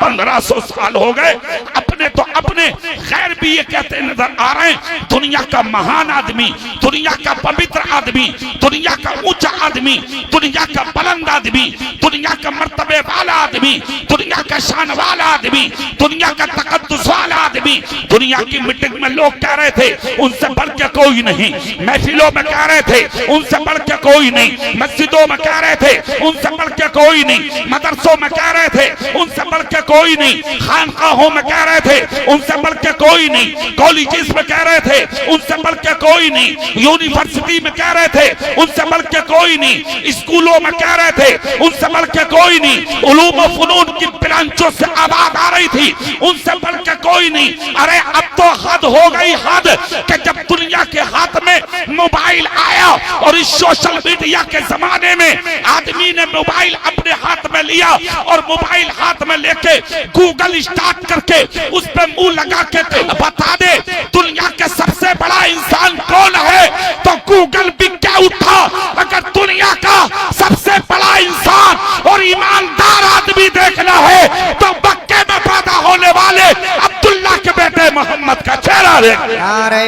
1500 साल हो गए, अपने तो अपने खैर भी ये कहते नजर आ रहे हैं दुनिया का महान आदमी, दुनिया का पवित्र आदमी, दुनिया का ऊंचा आदमी, दुनिया का बुलंद आदमी, दुनिया का मर्तबे वाला आदमी, दुनिया का शान वाला आदमी, दुनिया का तकद्दुस वाला आदमी। दुनिया की मीटिंग में लोग कह रहे थे उनसे बढ़ के कोई नहीं, महफिलों में कह रहे थे उनसे बढ़ के कोई नहीं, मस्जिदों में कह रहे थे उनसे बढ़ के कोई नहीं, मदरसों में कह रहे थे उनसे बढ़ के कोई नहीं, खानकाहों में कह रहे थे उनसे बढ़ के कोई नहीं, कॉलेजेस में कह रहे थे उनसे बढ़ के कोई नहीं, यूनिवर्सिटी में कह रहे थे उनसे बढ़ के कोई नहीं, स्कूलों में कह रहे थे उनसे बढ़ के कोई नहीं, उलूम व फनून की ब्रांचों से आवाज आ रही थी उनसे बढ़ के कोई नहीं। अरे अब तो हद हो गई, हद कि जब दुनिया के हाथ में मोबाइल आया और इस सोशल मीडिया के जमाने में आदमी ने मोबाइल अपने हाथ में लिया और मोबाइल हाथ में लेके गूगल स्टार्ट करके उस पर मुंह लगा के बता दे दुनिया के सबसे बड़ा इंसान कौन है, तो गूगल भी क्या उठा। अगर दुनिया का सबसे बड़ा इंसान और ईमानदार आदमी देखना है तो मक्के में पैदा होने वाले अब्दुल्ला के बेटे मोहम्मद का चेहरा देख। नारे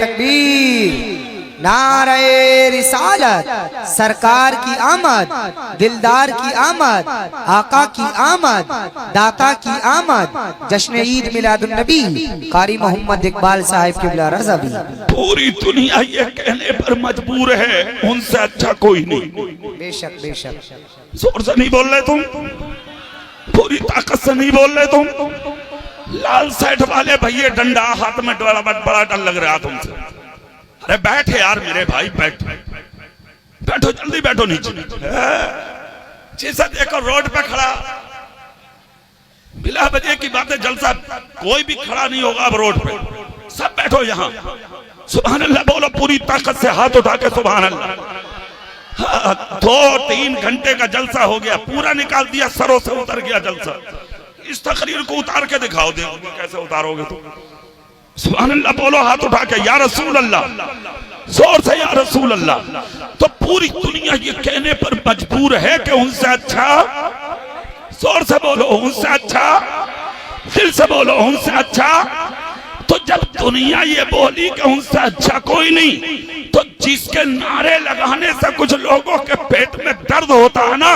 तकबीर, नारे रिसालत, सरकार की आमद, दिलदार की आमद, आका की आमद, दाता की आमद, जश्न ईद मिलादुन नबी कारी मोहम्मद इकबाल साहिब किबला रज़ा भी। पूरी दुनिया ये कहने पर मजबूर है उनसे अच्छा कोई नहीं। बेशक बेशक, जोर से नहीं बोल रहे तुम, पूरी ताकत से नहीं बोल रहे तुम। लाल सेठ वाले भैया डंडा हाथ में बड़ा डर लग रहा तुमसे। अरे बैठे यार मेरे भाई, बैठ बैठो, जल्दी बैठो नीचे। जैसा देखो रोड पे खड़ा बिला बजे की बातें, जलसा कोई भी खड़ा नहीं होगा अब रोड पे, सब बैठो यहाँ। सुभान अल्लाह बोलो पूरी ताकत से, हाथ उठा के सुभान अल्लाह। 2-3 घंटे का जलसा हो गया, पूरा निकाल दिया, सरों से उतर गया जलसा। इस तकरीर को उतार के दिखाओ, देखो कैसे उतारोगे तुम। सुभान अल्लाह बोलो हाथ उठा के, या रसूल अल्लाह, जोर से या रसूल अल्लाह। तो पूरी दुनिया ये कहने पर मजबूर है कि उनसे अच्छा, जोर से बोलो उनसे अच्छा, दिल से बोलो उनसे अच्छा। तो जब दुनिया ये बोली कि उनसे अच्छा कोई नहीं, तो जिसके नारे लगाने से कुछ लोगों के पेट में दर्द होता है ना,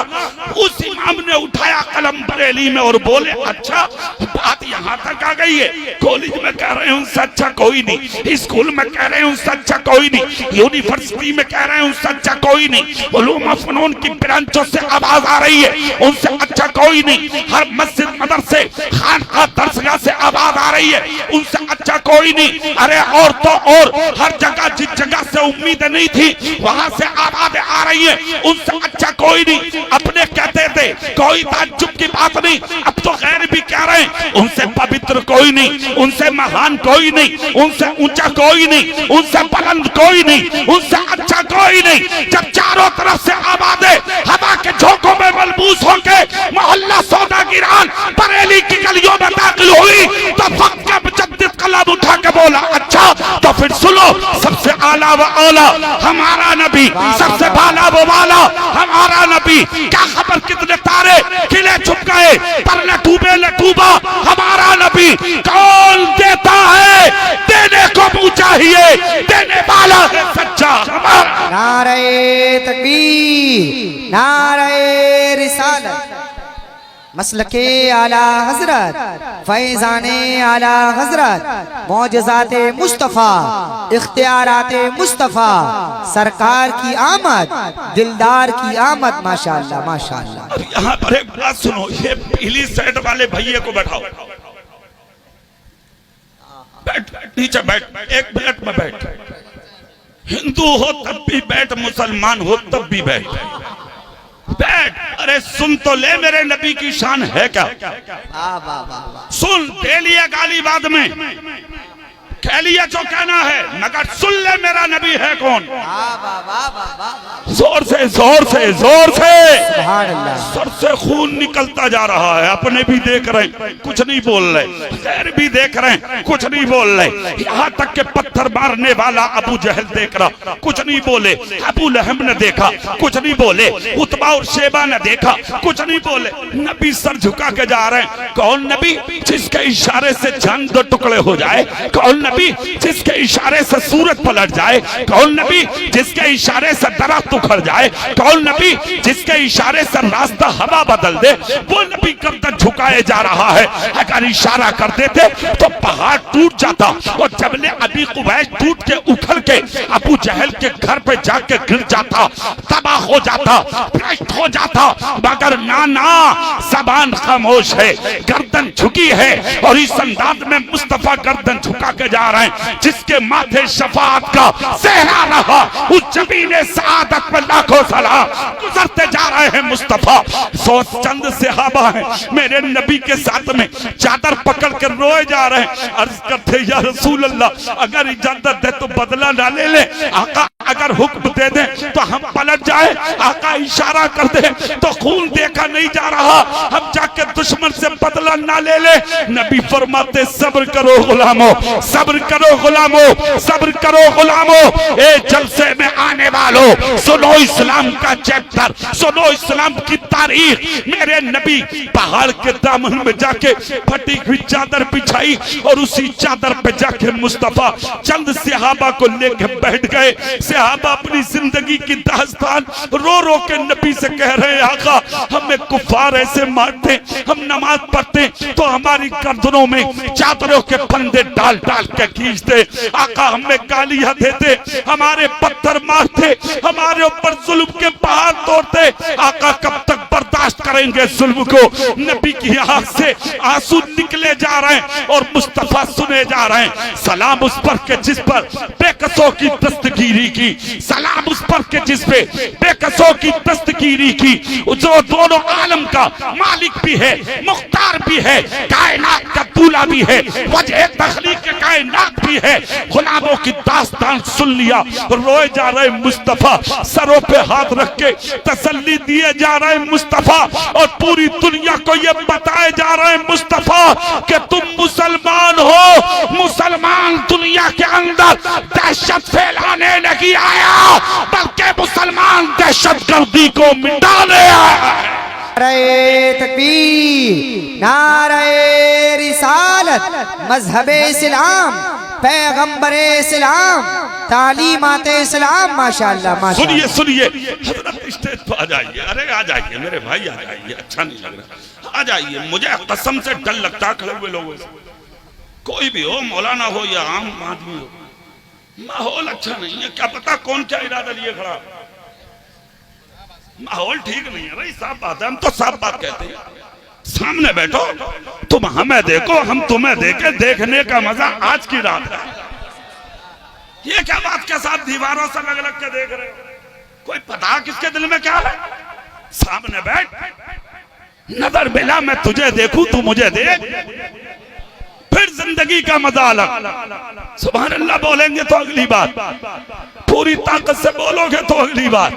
उस इमाम ने उठाया कलम बरेली में और बोले अच्छा, बात यहाँ तक आ गई है। कॉलेज में कह रहे हैं उनसे अच्छा कोई नहीं, स्कूल में कह रहे हैं उनसे अच्छा कोई नहीं, यूनिवर्सिटी में कह रहे हैं उनसे अच्छा कोई नहीं, उलूम व फनून की ब्रांचों से आवाज आ रही है उनसे अच्छा कोई नहीं, हर मस्जिद मदरसे खानका दरसगाह से आवाज आ रही है उनसे अच्छा कोई नहीं। अरे और तो और हर जगह जिस जगह से उम्मीद नहीं थी वहां से आवाजें आ रही है उनसे अच्छा कोई नहीं। अपने कहते थे कोई ताज्जुब की बात नहीं, अब तो गैर भी कह रहे हैं उनसे पवित्र कोई नहीं, उनसे महान कोई नहीं, उनसे ऊंचा कोई नहीं, उनसे बुलंद कोई नहीं, उनसे अच्छा कोई नहीं। जब चारों तरफ से आवाजें हवा के झोंकों में मलबूस होके मोहल्ला सौदागिरान बरेली की गलियों में दाखिल हुई तो वक्त का मुजद्दिद कलम उठा के बोला अच्छा, तो फिर सुनो, सबसे आला व आला हमारा नबी, सबसे बाला व वाला हमारा नबी। क्या खबर कितने तारे खिले छुप गए पर न डूबे न डूबा हमारा नबी। कौन देता है, देने को मुंह चाहिए, देने वाला है सच्चा हमारा। नारे तकबीर, नारे रिसालत, मसलके आला हजरत, फैजाने आला हजरत, मौजज़ाते मुस्तफ़ा, इख्तियाराते मुस्तफ़ा, सरकार की आमद, दिलदार की आमद। माशाअल्लाह माशाअल्लाह। अब यहाँ पर एक बात सुनो, ये पीली शर्ट वाले भैया को बैठाओ, बैठ नीचे बैठ, 1 मिनट में बैठ। हिंदू हो तब भी बैठ, मुसलमान हो तब भी बैठ, बैठ। अरे सुन तो ले, मेरे नबी की शान है क्या? सुन, दे लिया गाली बाद में कह लिया जो कहना है, मगर सुन ले मेरा नबी है कौन। जोर से जोर से जोर से सर से खून निकलता जा रहा है। अपने भी देख रहे हैं, कुछ नहीं बोल रहे, गैर भी देख रहे हैं, कुछ नहीं बोल रहे। यहाँ तक के पत्थर मारने वाला अबू जहल देख रहा, कुछ नहीं बोले। अबू लहब ने देखा, कुछ नहीं बोले। उतबा और शेबा ने देखा, कुछ नहीं बोले। नबी सर झुका के जा रहे हैं। कौन नबी? जिसके इशारे से चांद दो टुकड़े हो जाए। कौन नबी? जिसके इशारे से सूरज पलट जाए। कौन नबी? जिसके इशारे से दरख्त उखड़ जाए। कौन नबी? जिसके इशारे से रास्ता हवा बदल दे। वो नबी गर्दन झुकाए जा रहा है। अगर इशारा कर देते तो पहाड़ टूट जाता और जबले अबी कुबैस टूट के उखड़ के अबू जहल के घर पे जाके गिर जाता, तबाह हो जाता, भ्रष्ट हो जाता। मगर ना ना, ज़बान खामोश है, गर्दन झुकी है। और इस अंदाज में मुस्तफा गर्दन झुका के जा रहे हैं। जिसके माथे शफाअत का सेहरा रहा, उस जमीने सआदत पर लाखों सलाम गुजरते जा रहे हैं मुस्तफा। सौ चंद सहाबा हैं मेरे नबी के साथ में, चादर पकड़ कर रोए जा रहे हैं। अर्ज करते या रसूल अल्लाह, अगर इजाजत दे तो बदला ना ले ले। आका अगर हुक्म दे दे तो हम पलट जाए। आका इशारा कर दे तो खून देखा नहीं जा रहा, हम जाके दुश्मन से बदला ना ले ले। नबी फरमाते सब्र करो गुलामो, सब्र करो गुलामो, सब्र करो गुलामो। ए जलसे में आने वालों, सुनो इस्लाम का चैप्टर, सुनो इस्लाम की तारीख। मेरे नबी पहाड़ के दामन में जाके फटी हुई चादर बिछाई और उसी चादर पे जाके मुस्तफा चंद सहाबा को लेके बैठ गए। सहाबा अपनी जिंदगी की दास्तान रो रो के नबी से कह रहे हैं, आका हमें कुफार ऐसे मारते, हम नमाज पढ़ते तो हमारी गर्दनों में चादरों के फंदे डाल डाल के खींचते। आका हमें गालियां देते, हमारे पत्थर मारते, हमारे ऊपर जुल्म के पहाड़ तोड़ते। आका कब तक बर्दाश्त करेंगे जुल्म को। नबी की आंख से आंसू निकले जा रहे हैं और मुस्तफा सुने जा रहे हैं। सलाम उस पर के जिस पर बेकसों की दस्तगीरी की, सलाम उस पर के जिस पे बेकसों की दस्तगीरी की, जो दोनों आलम का मालिक भी है, मुख्तार भी है, कायनात का दूल्हा भी है, वजह तखलीक के कायनात भी है। गुलामों की दास्तान सुन लिया, रोए जा रहे मुस्तफा, सरों पे हाथ रख के तसल्ली दिए जा रहे मुस्तफा और पूरी दुनिया को ये बताए जा रहे मुस्तफा कि तुम मुसलमान हो। मुसलमान दुनिया के अंदर दहशत फैलाने नहीं आया, बल्कि मुसलमान दहशतगर्दी को मिटाने आया। नारे तकबीर, नारे रिसालत, मजहबे इस्लाम, पैगंबरे इस्लाम, तालीमाते इस्लाम। माशाअल्लाह माशाअल्लाह। सुनिए सुनिए, हजरत स्टेज पर आ जाइए। अरे आ जाइए मेरे भाई, आ जाइए, अच्छा नहीं लग रहा, आ जाइए। मुझे कसम से डर लगता है खड़े हुए लोगों से। कोई भी हो, मौलाना हो या आम आदमी हो, माहौल अच्छा नहीं है। क्या पता कौन क्या इरादा लिए खड़ा, माहौल ठीक नहीं है भाई। साफ बात है, हम तो साफ बात कहते हैं। सामने बैठो, तुम हमें देखो, हम तुम्हें देखे, देखने का मजा आज की रात है। ये क्या बात के साथ दीवारों से लग लग के देख रहे हो? कोई पता किसके दिल में क्या है? सामने बैठ, नजर मिला, मैं तुझे देखूं, तू मुझे देख, फिर जिंदगी का मजा अलग। सुभान अल्लाह बोलेंगे तो अगली बात, पूरी ताकत से बोलोगे तो अगली बात।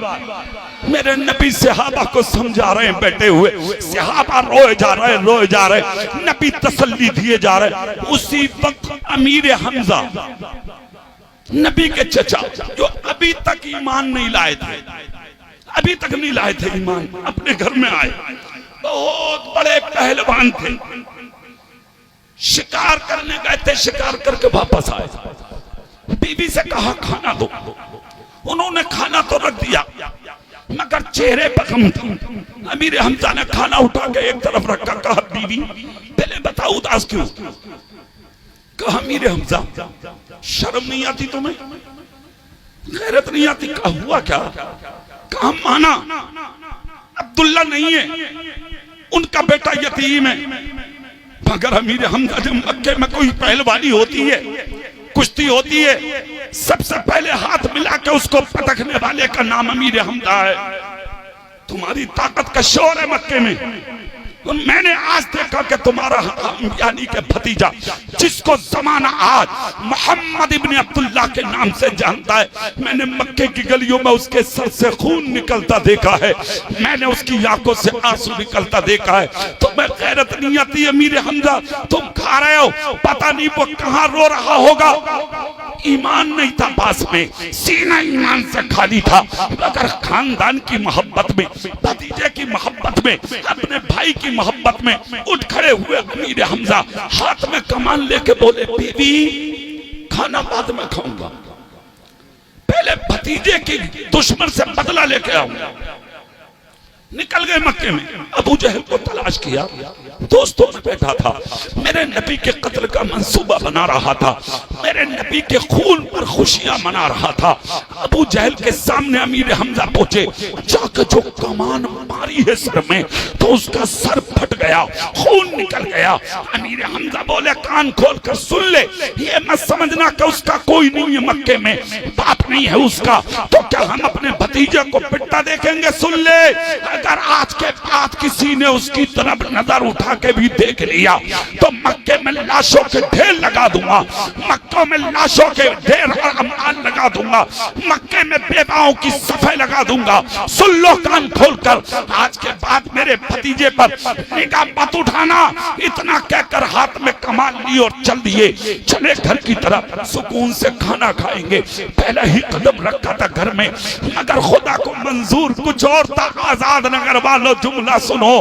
मेरे नबी सहाबा को समझा रहे हैं बैठे हुए, सहाबा रोए जा रहे हैं, रोए जा रहे हैं, नबी तसल्ली दिए जा रहे हैं। उसी वक्त अमीर हमजा, नबी के चचा, जो अभी तक ईमान नहीं लाए थे, अभी तक नहीं लाए थे ईमान, अपने घर में आए। बहुत बड़े पहलवान थे, शिकार करने गए थे, शिकार करके वापस आए। बीबी से कहा खाना दो, उन्होंने खाना तो रख दिया मगर चेहरे पर गम था। अमीर हमजा ने खाना उठा के एक तरफ रखा, कहा बीबी पहले बताओ उदास क्यों? कहा अमीर हमजा शर्म नहीं आती तुम्हें, गैरत नहीं आती? कहा हुआ क्या? कहा माना अब्दुल्ला नहीं है, उनका बेटा यतीम है। मगर अमीर हमजा जब मक्के में कोई पहलवानी होती है, कुश्ती होती है, सबसे पहले हाथ मिला के उसको पटकने वाले का नाम अमीर हमजा है। तुम्हारी ताकत का शोर है मक्के में, मैंने आज देखा कि तुम्हारा यानी कि भतीजा जिसको जमाना आज मोहम्मद इब्न अब्दुल्ला के नाम से जानता है, मैंने मक्के की गलियों में उसके सर से खून निकलता देखा है, मैंने उसकी आंखों से आंसू निकलता देखा है। तुम्हें गैरत नहीं आती अमीर हमजा? तुम खा रहे हो, पता नहीं वो कहां रो रहा होगा। ईमान नहीं था पास में, सीना ईमान से खाली था, मगर खानदान की मोहब्बत में, भतीजे की मोहब्बत में, अपने भाई की मोहब्बत में उठ खड़े हुए अमीर हमजा हाथ में कमान लेके बोले, बीवी खाना बाद में खाऊंगा, पहले भतीजे की दुश्मन से बदला लेके आऊंगा। निकल गए मक्के में, अबू जहल को तलाश किया, दोस्तों में बैठा था, मेरे नबी के कत्ल का मंसूबा बना रहा था, मेरे नबी के खून पर खुशियां मना रहा था। अबू जहल के सामने अमीर हमजा पहुंचे, जाकर जो कमान मारी है सर में तो उसका सर फट गया, खून निकल गया। अमीर हमजा बोले, कान खोल कर सुन ले, ये मत समझना कि उसका कोई नहीं है मक्के में, बाप नहीं है उसका, तो क्या हम अपने भतीजे को पिटता देखेंगे? सुन ले, अगर आज के बाद किसी ने उसकी तरफ नजर उठा के भी देख लिया तो मक्के में लाशों के ढेर लगा दूंगा, मक्कों में लाशों के ढेर और अमाल लगा दूंगा, मक्के में बेवाओं की सफाई लगा दूंगा। सुन लो कान खोलकर, आज के बाद मेरे भतीजे पर निगाह मत उठाना। इतना कहकर हाथ में कमान ली और चल दिए, चले घर की तरफ, सुकून से खाना खाएंगे। पहला ही कदम रखा था घर में, मगर खुदा को मंजूर कुछ और था। आजाद नगर वालों जुमला सुनो,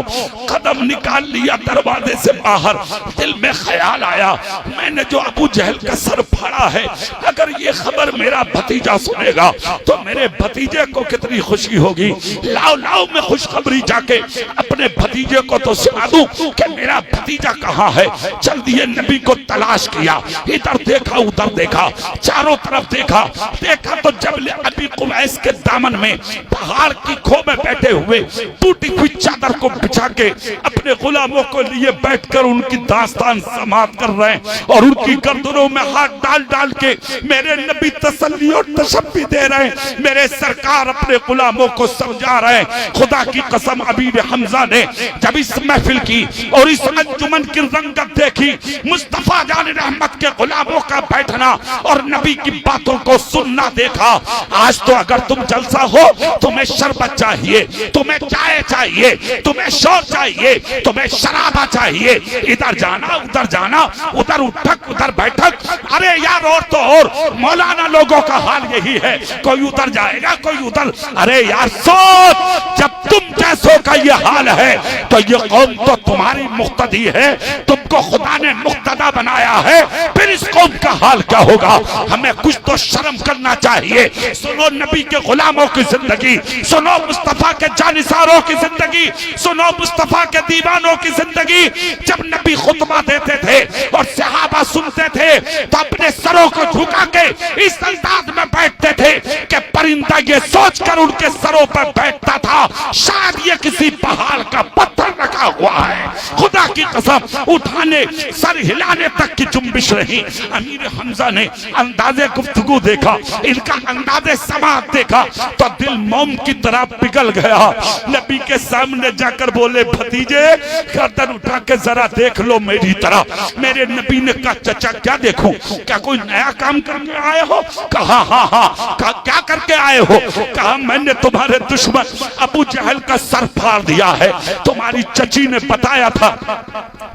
कदम निकाल लिया दरवाजे से बाहर, दिल में ख्याल आया, मैंने जो अबू जहल का सर फाड़ा है, अगर ये खबर मेरा भतीजा सुनेगा तो मेरे भतीजे को कितनी खुशी होगी। लाओ लाओ मैं खुशखबरी जाके अपने भतीजे को तो सुना दूं कि मेरा भतीजा कहाँ है। चल दिए, नबी को तलाश किया, इधर देखा उधर देखा, चारों तरफ देखा, देखा तो जबल अबी कुवैस के दामन में पहाड़ की खो में बैठे हुए टूटी हुई चादर को बिछा के अपने गुलामों को लिए बैठकर उनकी दास्तान समाप्त कर रहे हैं और उनकी गर्दनों में हाथ डाल डाल के मेरे नबी तसल्ली और तशब्बी दे रहे हैं। मेरे सरकार अपने गुलामों को समझा रहे हैं। खुदा की कसम, अमीर हमजा ने जब इस महफिल की और इस अंजुमन की रंगत देखी, मुस्तफा जान रहमत के गुलामों का बैठना और नबी की बातों को सुनना देखा। आज तो अगर तुम जलसा हो, तुम्हें शरबत चाहिए, तुम्हें चाय चाहिए, तुम्हें शोर चाहिए, तुम्हें शराबा चाहिए, इधर जाना उधर जाना, उधर उठक उधर बैठक। अरे यार, और तो और मौलाना लोगों का हाल यही है, कोई उधर जाएगा कोई उधर। अरे यार सोच, जब तुम जैसों का ये हाल है तो ये कौम तो तुम्हारी मुक्तदी है, तुमको खुदा ने मुक्तदा बनाया है, फिर इस कौम का हाल क्या होगा? हमें कुछ तो शर्म करना चाहिए। सुनो नबी के गुलामों की जिंदगी, सुनो मुस्तफा के जानिसारों की जिंदगी, सुनो मुस्तफा के दीवानों की जिंदगी। जब नबी खुतबा देते थे और सहाबा सुनते थे तो अपने सरों को झुका के इस अंदाज में बैठते थे कि परिंदा ये सोचकर उनके सरों पर बैठता था शायद ये किसी पहाड़ का पत्थर रखा हुआ है। खुदा की कसम, उठाने सर हिलाने तक की जुम्बिश रही। अमीर हमजा ने अंदाजे गुफ्तगू देखा, इनका अंदाजे समात देखा तो दिल मोम की तरह पिघल गया। नबी के सामने जाकर बोले, भतीजे गर्दन उठा के जरा देख लो मेरी तरह। मेरे नबी ने कहा, चचा क्या देखूं, क्या कोई नया काम करके आए हो? कहा हाँ हाँ। कहा क्या करके आए हो? कहा मैंने तुम्हारे दुश्मन अबू जहल का सर फाड़ दिया है, तुम्हारी चची ने बताया था,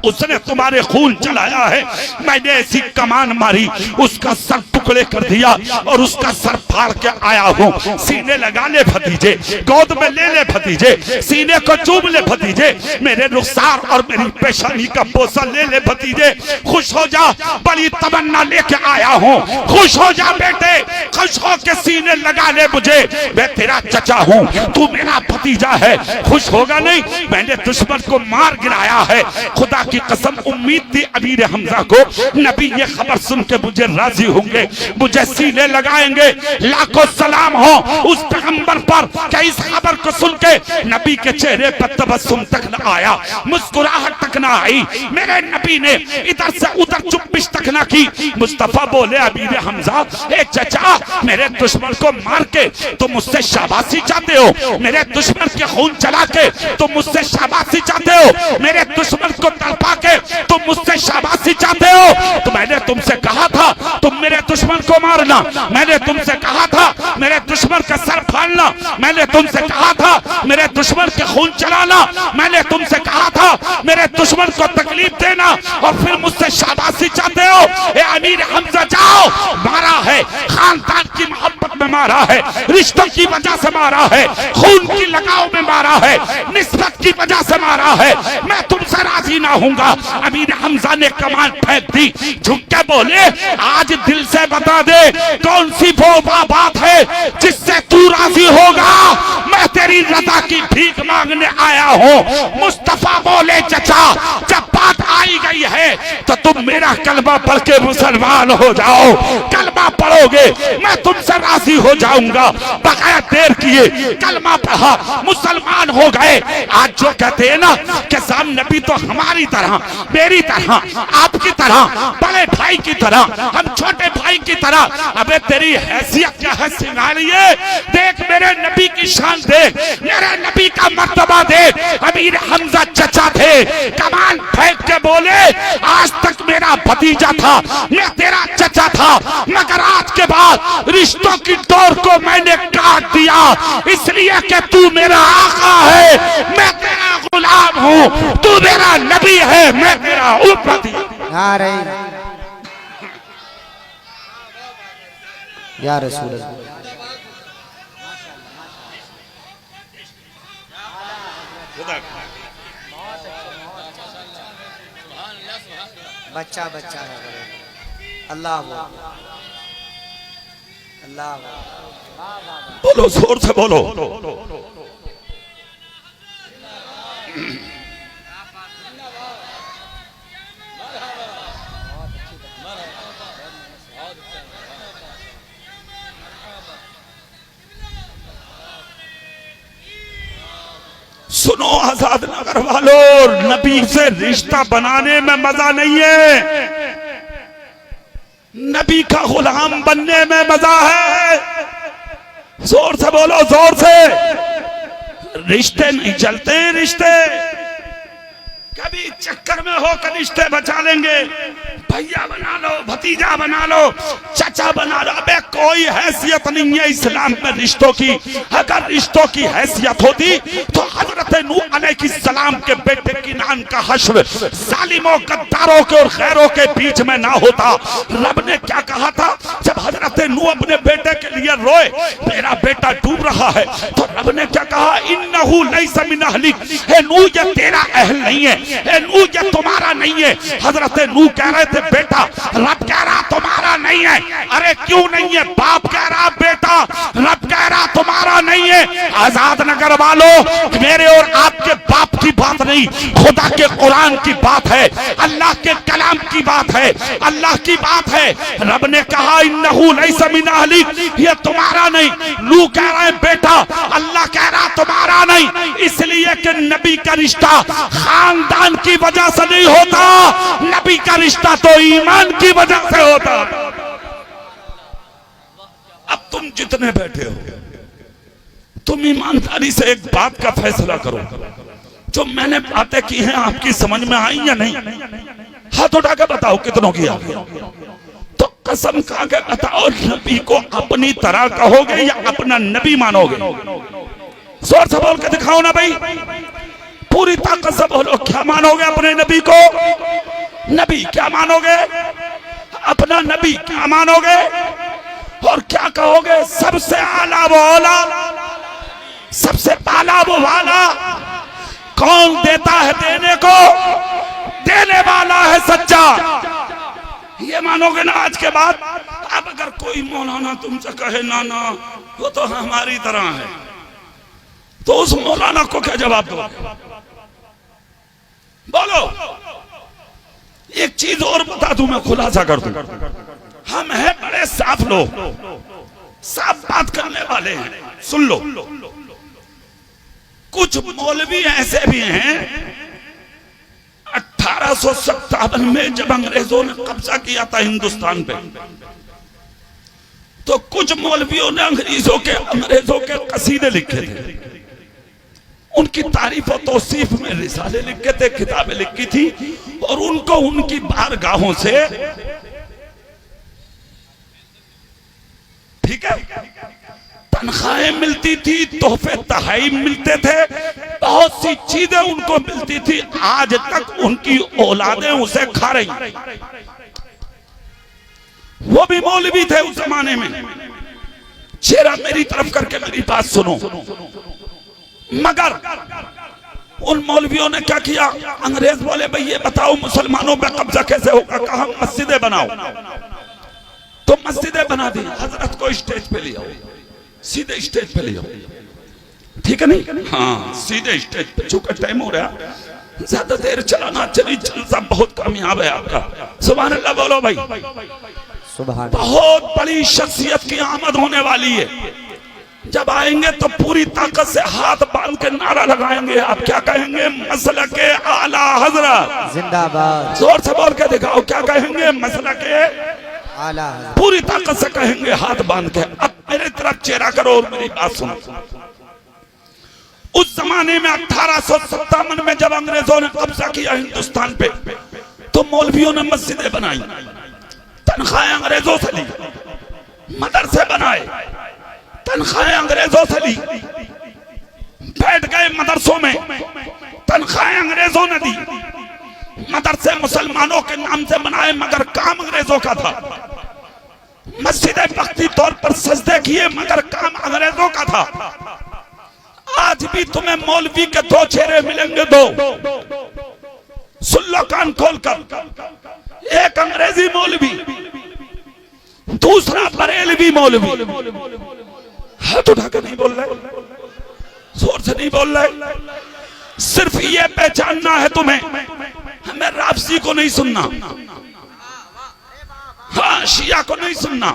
उसने तुम्हारे खून चलाया है, मैंने ऐसी कमान मारी, उसका सर टुकड़े कर दिया और उसका सर फाड़ के आया हूँ। सीने लगा ले भतीजे, गोद में ले ले भतीजे, सीने को चूम ले भतीजे, मेरे रुखसार और मेरी पेशानी का बोसा ले ले भतीजे। खुश हो जा, बड़ी तमन्ना लेके आया हूँ, खुश हो जा बेटे, खुश हो के सीने लगा ले मुझे, मैं तेरा चचा हूँ, तू मेरा भतीजा है। खुश होगा नहीं? मैंने दुश्मन को मार गिराया है। खुदा की कसम, उम्मीद थी अमीर हमजा को नबी ये खबर सुन के मुझे राजी होंगे, मुझे सीने लगाएंगे। लाखों सलाम हो उस पैगंबर पर कि इस खबर को सुन के नबी के चेहरे पर तबस्सुम तक न आया, मुस्कुराहट तक न आई। मेरे नबी ने इधर से उधर चुप्पिश तक न की। मुस्तफा बोले अमीर हमजा, ए चचा, मेरे दुश्मन को मार के तुम मुझसे शाबाशी चाहते हो, मेरे दुश्मन के खून चला के तुम मुझसे शाबाशी चाहते हो, मेरे दुश्मन को तड़पा के तुम मुझसे शाबाशी चाहते हो। तो मैंने तुमसे कहा था तुम मेरे दुश्मन को मारना, मैंने तुमसे कहा था मेरे दुश्मन का सर फाड़ना, मैंने तुमसे कहा था मेरे दुश्मन के खून चलाना, मैंने तुमसे कहा था मेरे दुश्मन को तकलीफ देना, और फिर मुझसे शाबाशी चाहते हो। ए अमीर हमजा, जाओ, मारा है, खानदान की मोहब्बत में मारा है, रिश्तों की वजह से मारा है, खून की लगाव में मारा है, निस्बत की वजह से मारा है, मैं तुमसे राजी ना हूंगा। अमीर हमजा ने कमान फेंक दी, झुक के बोले आज दिल से बता दे कौन सी वो बात है जिससे तू राजी होगा, मैं तेरी रजा की भीख मांगने आया हूँ। मुस्तफा बोले चचा, जब बात आई गई है तो तुम मेरा कलमा पढ़ के मुसलमान हो जाओ, कलमा पढ़ोगे मैं तुमसे राजी हो जाऊंगा। बगैर देर किए कलमा पढ़ा, मुसलमान हो गए। आज जो कहते हैं ना कि साम नबी तो हमारी तरह, मेरी तरह, आपकी तरह, बड़े भाई की तरह, हम छोटे भाई की तरह, अबे तेरी हैसियत क्या है सिंगारिये, देख मेरे नबी की शान देख, मेरे नबी का मर्तबा देख। अमीर हमजा चचा थे, कमान फेंक के बोले आज तक मेरा भतीजा था, मैं तेरा चचा था, मगर आज के बाद रिश्तों की डोर को मैंने काट दिया, इसलिए कि तू मेरा आका है, मैं तेरा गुलाम हूँ, तू मेरा नबी है, मैं तेरा उम्मती। या रसूल अल्लाह। बच्चा बच्चा है, अल्लाह अल्लाह, बोलो जोर से बोलो। सुनो आजाद नगर वालों, नबी से रिश्ता बनाने में मजा नहीं है, नबी का गुलाम बनने में मजा है। जोर से बोलो, जोर से। रिश्ते नहीं चलते, रिश्ते कभी चक्कर में होकर रिश्ते बचा लेंगे, भैया बना लो, भतीजा बना लो, चाचा बना लो, अबे कोई हैसियत नहीं है इस्लाम में रिश्तों की। अगर रिश्तों की हैसियत होती तो हजरत नूह अलैहिस्सलाम के बेटे किनान का हश्र जालिमों, गद्दारों के और खैरों के बीच में ना होता। रब ने क्या कहा था जब हजरत नूह अपने बेटे के लिए रोए, मेरा बेटा डूब रहा है, तो रब ने क्या कहा, इन्नहु लैसा मिन अहलिक, हे नूह ये तेरा अहल नहीं है, हे नूह ये तुम्हारा नहीं है। हजरत नूह कह रहे थे बेटा, रब कह रहा तुम्हारा नहीं है। अरे क्यों नहीं है? बाप कह रहा बेटा, रब कह रहा तुम्हारा नहीं है। आजाद नगर वालों, मेरे और आपके बाप की बात नहीं, खुदा के कुरान की बात है, अल्लाह के कलाम की बात है, अल्लाह की बात है। रब ने कहा इन्नहु लैसा मिन अहलिक, ये तुम्हारा नहीं। नूह कह रहा है बेटा, अल्लाह कह रहा तुम्हारा नहीं, इसलिए कि नबी का रिश्ता खानदान की वजह से नहीं होता, नबी का रिश्ता तो ईमान की वजह से होता। अब तुम जितने बैठे हो, तुम ईमानदारी से एक बात का फैसला करो, जो मैंने बातें की हैं आपकी समझ में आई या नहीं? हाथ उठा के बताओ कितनों की आ गई। तो कसम खा के बताओ, नबी को अपनी तरह कहोगे या अपना नबी मानोगे? जोर से बोल के दिखाओ ना भाई, पूरी ताकत से बोलो, क्या मानोगे अपने नबी को? नबी क्या मानोगे? अपना नबी क्या मानोगे? और क्या कहोगे? सबसे आला वो औला, सबसे पाला वो वाला, कौन देता है देने को, देने वाला है सच्चा, ये मानोगे ना आज के बाद? अब अगर कोई मौलाना तुमसे कहे ना ना वो तो हमारी तरह है, तो उस मौलाना को क्या जवाब दोगे? बोलो। एक चीज और बता दूं, मैं खुलासा कर दूं, हम हैं बड़े बड़े साफ लोग, साफ बात करने वाले हैं। सुन लो, कुछ मौलवी ऐसे भी हैं 1857 में जब अंग्रेजों ने कब्जा किया था हिंदुस्तान पे, तो कुछ मौलवियों ने अंग्रेजों के कसीदे लिखे थे, उनकी तारीफ और तौसीफ में रिसाले लिखे थे, किताबें लिखी थी, और उनको उनकी बारगाहों से, ठीक है, तनख्वाहें मिलती थी, तोहफे तहाइम मिलते थे, बहुत सी चीजें उनको मिलती थी। आज तक उनकी औलादें उसे खा रही। वो भी मौलवी थे उस जमाने में। चेहरा मेरी तरफ करके मेरी बात सुनो। मगर उन मौलवियों ने क्या किया? अंग्रेज बोले भाई ये बताओ मुसलमानों पे कब्जा कैसे होगा? कहा मस्जिदें बनाओ। तो मस्जिदें बना दी। हजरत को स्टेज पे ले आओ, सीधे स्टेज पे ले आओ, ठीक है नहीं? हाँ, सीधे स्टेज पे। चूंकि टाइम हो रहा, ज्यादा देर चलाना चली जलसा बहुत कामयाब है आपका। सुभान अल्लाह बोलो भाई। बहुत बड़ी शख्सियत की आमद होने वाली है। जब आएंगे तो पूरी ताकत से हाथ बांध के नारा लगाएंगे। आप क्या कहेंगे? मसलके आला हजरत जिंदाबाद। जोर से बोल के दिखाओ, क्या कहेंगे? मसलके आला हजरत। पूरी ताकत से कहेंगे हाथ बांध के। अब मेरे तरफ चेहरा करो और मेरी बात सुनो। उस जमाने में 1857 में जब अंग्रेजों ने कब्जा किया हिंदुस्तान पे, तो मौलवियों ने मस्जिदें बनाई, तनख्वाहें अंग्रेजों से ली, मदरसे बनाए, तनख्वाहें अंग्रेजों से ली, बैठ गए मदरसों में, तनख्वाहें अंग्रेजों ने दी, मदरसे मुसलमानों के नाम से बनाए मगर काम अंग्रेजों का था। मस्जिदें वक्ती तौर पर सजदे किए मगर काम अंग्रेजों का था। आज भी तुम्हें मौलवी के दो चेहरे मिलेंगे, दो। सुन लो कान खोलकर। एक अंग्रेजी मौलवी, दूसरा बरेलवी मौलवी। हाथ उठाकर नहीं बोल रहे, जोर से नहीं बोल रहे। सिर्फ ये पहचानना है तुम्हें, हमें राफसी को नहीं सुनना, हाँ शिया को नहीं सुनना,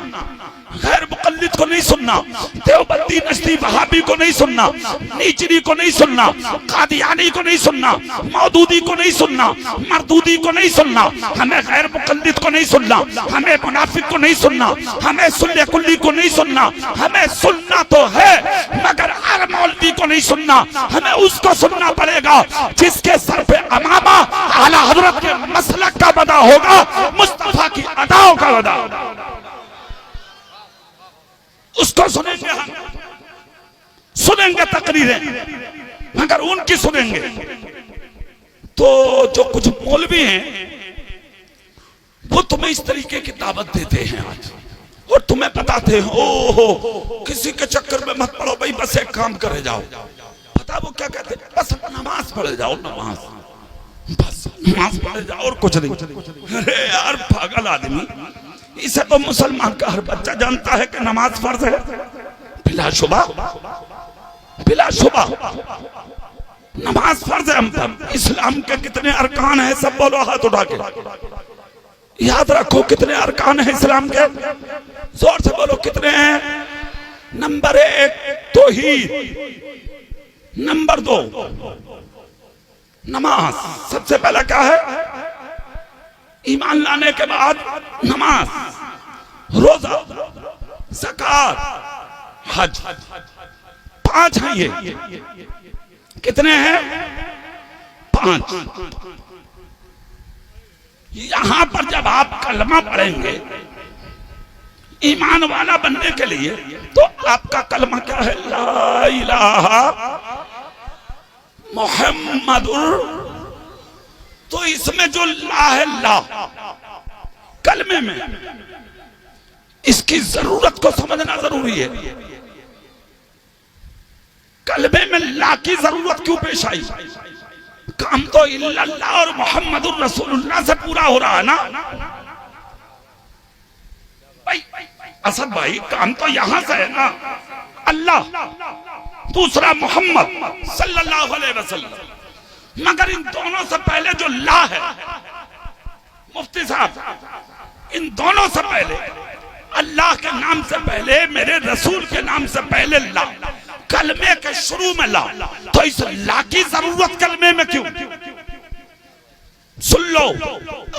गैर मुकल्लिद को नहीं सुनना, देवबंदी नस्ती वहाबी को नहीं सुनना, नीचरी को नहीं सुनना, कादियानी को नहीं सुनना, मौदूदी को नहीं सुनना, मरदूदी को नहीं सुनना, हमें गैर मुकल्लिद को नहीं सुनना, हमें मुनाफिक को नहीं सुनना, हमें सुन्नी कुल्ली को नहीं सुनना। हमें सुनना तो है मगर हर मौलवी को नहीं सुनना। हमें उसको सुनना पड़ेगा जिसके सर पे अमामा आला हजरत के मसलक का बदा होगा, मुस्तफा की अदाओं का बदा, उसको सुनेंगे हम। सुनेंगे तकरीरें मगर उनकी सुनेंगे। तो जो कुछ मौलवी हैं वो तुम्हें इस तरीके की दावत देते हैं आज, और तुम्हें बताते हैं ओहो किसी के चक्कर में मत पड़ो भाई, बस एक काम करे जाओ। पता वो क्या कहते हैं? बस नमाज पढ़े जाओ, नमाज, बस नमाज पढ़े जाओ और कुछ नहीं। अरे यार पागल आदमी, इसे तो मुसलमान का हर बच्चा जानता है कि नमाज फर्ज है, बिलाशुबा, बिलाशुबा नमाज फर्ज है हम पर। इस्लाम के कितने अरकान हैं? सब बोलो हाथ उठा के। याद रखो कितने अरकान हैं इस्लाम के? जोर से बोलो कितने हैं? नंबर 1 तौहीद, नंबर 2 नमाज। सबसे पहला क्या है? ईमान लाने के बाद नमाज, रोजा, ज़कात, हज। 5 हैं ये। कितने हैं? 5। यहां पर जब आप कलमा पढ़ेंगे ईमान वाला बनने के लिए, तो आपका कलमा क्या है? ला इलाहा मुहम्मदुर। तो इसमें जो ला है, ला कलमे में, इसकी जरूरत को समझना जरूरी है। कलमे में ला की जरूरत क्यों पेश आई? काम तो इल्लल्लाह और मुहम्मदुर रसूलुल्लाह से पूरा हो रहा है ना भाई। असद भाई काम तो यहां से है ना, अल्लाह, दूसरा मोहम्मद सल्लल्लाहु अलैहि वसल्लम। मगर इन दोनों से पहले जो ला है, मुफ्ती साहब, इन दोनों से पहले अल्लाह के नाम से पहले, मेरे रसूल के नाम से पहले ला, कलमे के शुरू में ला, तो इस ला की जरूरत कलमे में क्यों? सुन लो,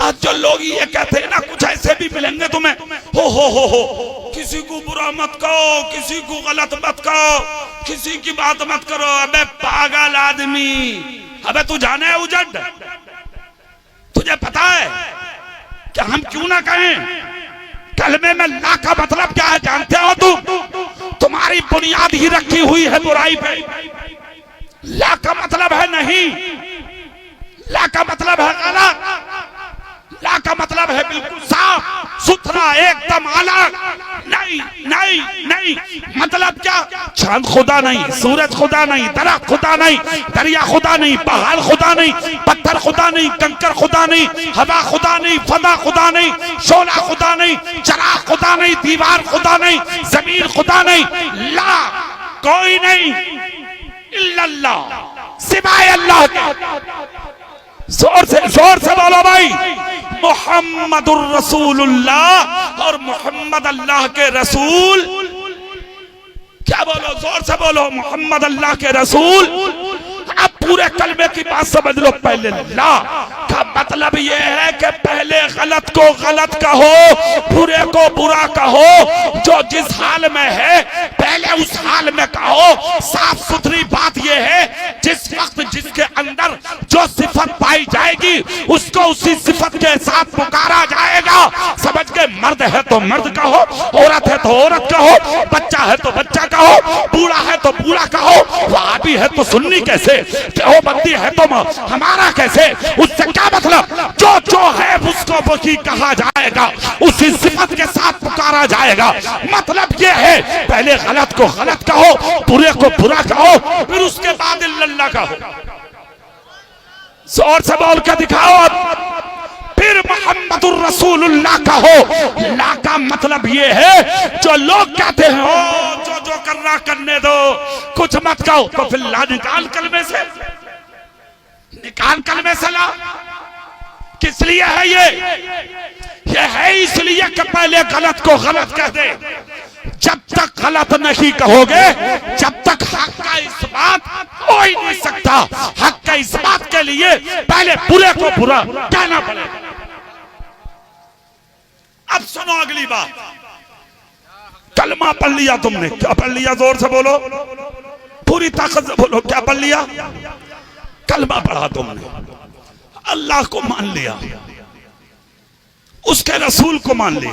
आज जो लोग ये कहते हैं ना, कुछ ऐसे भी मिलेंगे तुम्हें, हो किसी को बुरा मत कहो, किसी को गलत मत कहो, किसी की बात मत करो। अबे पागल आदमी, अबे तू जाने है उजड़, तुझे पता है कि हम क्यों ना कहें? कलमे में ला का मतलब क्या है जानते हो तुम? तुम्हारी बुनियाद ही रखी हुई है बुराई पे। ला का मतलब है नहीं, ला का मतलब है गलत, ला का मतलब है बिल्कुल साफ सुथरा, एकदम अलग। नहीं नहीं नहीं, मतलब क्या? चांद खुदा नहीं, सूरज खुदा नहीं, दरख्त खुदा नहीं, दरिया खुदा नहीं, पहाड़ खुदा नहीं, पत्थर खुदा नहीं, कंकर खुदा नहीं, हवा खुदा नहीं, फदा खुदा नहीं, शोला खुदा नहीं, चराग खुदा नहीं, दीवार खुदा नहीं, जमीन खुदा नहीं, ला कोई नहीं, इल्लल्लाह, सिवाय अल्लाह के। जोर से बोलो भाई, मोहम्मदुर रसूलुल्लाह, और मोहम्मद अल्लाह के रसूल। क्या बोलो? जोर से बोलो, मोहम्मद अल्लाह के रसूल। अब पूरे कलमे की बात समझ लो। पहले ला का मतलब यह है कि पहले गलत को गलत कहो, बुरे को बुरा कहो, जो जिस हाल में है पहले उस हाल में कहो। साफ सुथरी बात यह है, जिस वक्त जिसके अंदर जो सिफत पाई जाएगी उसको उसी सिफत के साथ पुकारा जाएगा। समझ के? मर्द है तो मर्द कहो, औरत है तो औरत कहो, बच्चा है तो बच्चा कहो, बूढ़ा है तो बूढ़ा कहो, वहाबी है तो सुन्नी कैसे, देवबंदी है तो हमारा कैसे, उससे क्या मतलब? जो है उसको वही कहा जाएगा, उसी सिफत के साथ पुकारा जाएगा। मतलब ये है, पहले गलत को गलत कहो, बुरे को बुरा कहो, फिर उसके बाद इल्लल्लाह कहो। जोर से बोल के दिखाओ अब। फिर मोहम्मदुर रसूलुल्लाह कहो। ला का मतलब ये है, जो लोग कहते हैं ओ जो करना करने दो, कुछ मत कहो, तो फिर ला निकाल कलमे से, निकाल कलमे से ला। किस लिए है ये है इसलिए कि पहले गलत को गलत कह दे। जब तक गलत नहीं कहोगे, जब तक हक का इस्बात हो ही नहीं सकता। हक का इस्बात के लिए पहले बुरे को बुरा कहना पड़ेगा। अब सुनो अगली बात। कलमा पढ़ लिया तुमने, क्या पढ़ लिया? जोर से बोलो, पूरी ताकत से बोलो, क्या पढ़ लिया? कलमा पढ़ा तुमने, अल्लाह को मान लिया, उसके रसूल को मान लिया।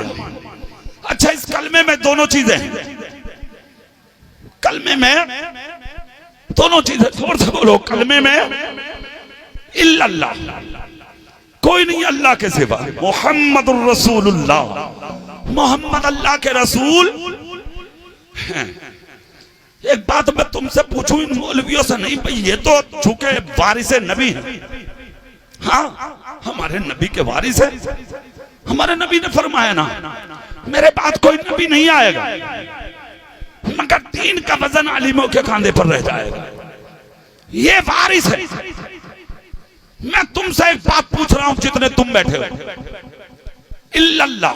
अच्छा, इस कलमे में दोनों चीजें हैं, कलमे में दोनों चीजें। जोर से बोलो, कलमे में इल्लल्लाह, कोई नहीं अल्लाह के सिवा। मोहम्मदुर रसूलुल्लाह, मोहम्मद अल्लाह के रसूल हैं। एक बात मैं तुमसे पूछूं इन मौलवियों से, नहीं भाई ये तो चूंकि वारिसे नबी हैं, हाँ हमारे नबी के वारिस है, हमारे नबी ने फरमाया ना मेरे बाद कोई नबी नहीं आएगा मगर दीन का वजन आलिमों के कांधे पर रह जाएगा, ये वारिस है। मैं तुमसे एक बात पूछ रहा हूं जितने तुम बैठे हो, इल्लल्लाह,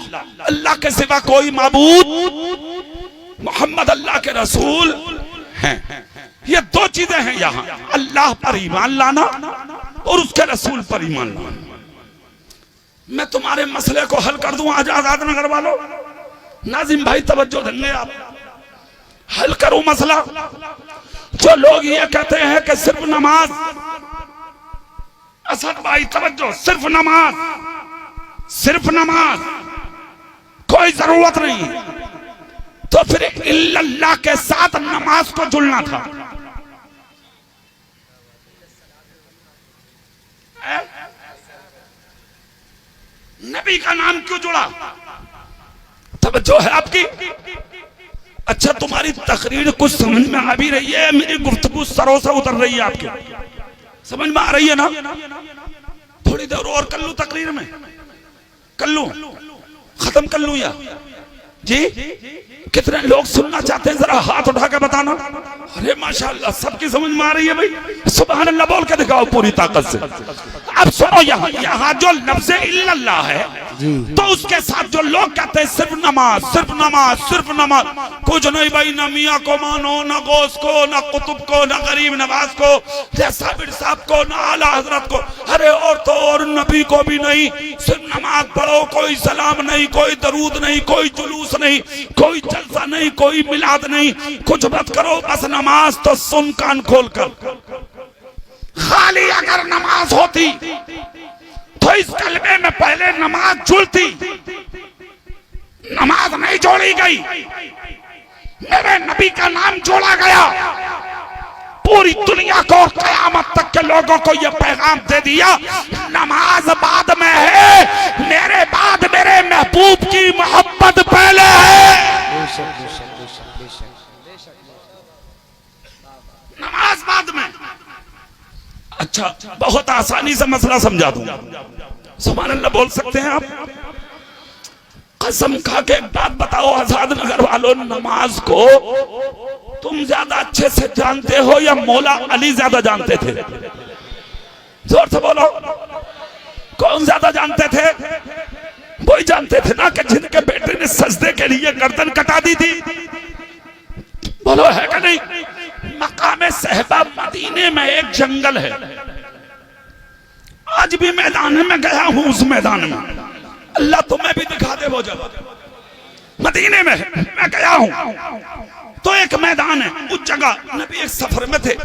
अल्लाह के सिवा कोई माबूद, मोहम्मद अल्लाह के रसूल हैं। ये दो चीजें हैं यहाँ, अल्लाह पर ईमान लाना और उसके रसूल पर ईमान लाना। मैं तुम्हारे मसले को हल कर दूं आजाद नगर वालों, नाजिम भाई तवज्जो देंगे आप, हल करूं मसला। जो लोग ये कहते हैं कि सिर्फ नमाज, असद भाई तवज्जो, सिर्फ नमाज कोई जरूरत नहीं, तो फिर इल्लल्लाह के साथ नमाज को जुड़ना था। नबी का नाम क्यों जुड़ा? तवज्जो है आपकी? अच्छा, तुम्हारी तकरीर कुछ समझ में आ भी रही है, मेरी गुफ्तगू सरों से उतर रही है, आपकी समझ में आ रही है ना? थोड़ी देर और कर लूं तकरीर में, कर लूं, खत्म कर लूं या जी कितने लोग सुनना चाहते हैं, जरा हाथ उठा के बताना। अरे माशाअल्लाह, सबकी समझ में आ रही है भाई? सुभान अल्लाह बोल के दिखाओ पूरी ताकत से। अब सुनो, यहाँ जो लफ्ज़ इल्लल्लाह है तो उसके साथ जो लोग कहते हैं सिर्फ नमाज, सिर्फ नमाज, सिर्फ नमाज, कुछ नहीं भाई, ना मियाँ को मानो, ना गौस को, ना कुतुब को, ना गरीब नवाज को, ना साबिर साहब को, ना आला हजरत को। अरे और तो और नबी को भी नहीं, सिर्फ नमाज पढ़ो, कोई सलाम नहीं, कोई दरूद नहीं, कोई जुलूस नहीं, कोई जलसा नहीं, कोई मिलाद नहीं, कुछ मत करो, बस नमाज। तो सुन कान खोल कर, खाली अगर नमाज होती तो इस कलमे में पहले नमाज जुड़ती, नमाज नहीं जोड़ी गई, मेरे नबी का नाम जोड़ा गया, पूरी दुनिया को कयामत तक के लोगों को यह पैगाम दे दिया, नमाज बाद में है, मेरे बाद मेरे महबूब की मोहब्बत पहले है। नमाज बाद में। अच्छा, बहुत आसानी से मसला समझा दूंगा। सुभान अल्लाह बोल सकते हैं आप? कसम खा के एक बात बताओ आजाद नगर वालों, नमाज को तुम ज्यादा अच्छे से जानते हो या मौला अली ज्यादा जानते थे? जोर से बोलो, कौन ज्यादा जानते थे? वही जानते थे ना कि जिनके बेटे ने सजदे के लिए गर्दन कटा दी थी। बोलो है कि नहीं? मकामे सहबा मदीने में एक जंगल है, आज भी मैदान में गया हूं, उस मैदान में अल्लाह तुम्हें भी दिखा दे वो जगह, मदीने में मैं गया हूं। तो एक मैदान है, उस जगह नबी एक सफर में थे,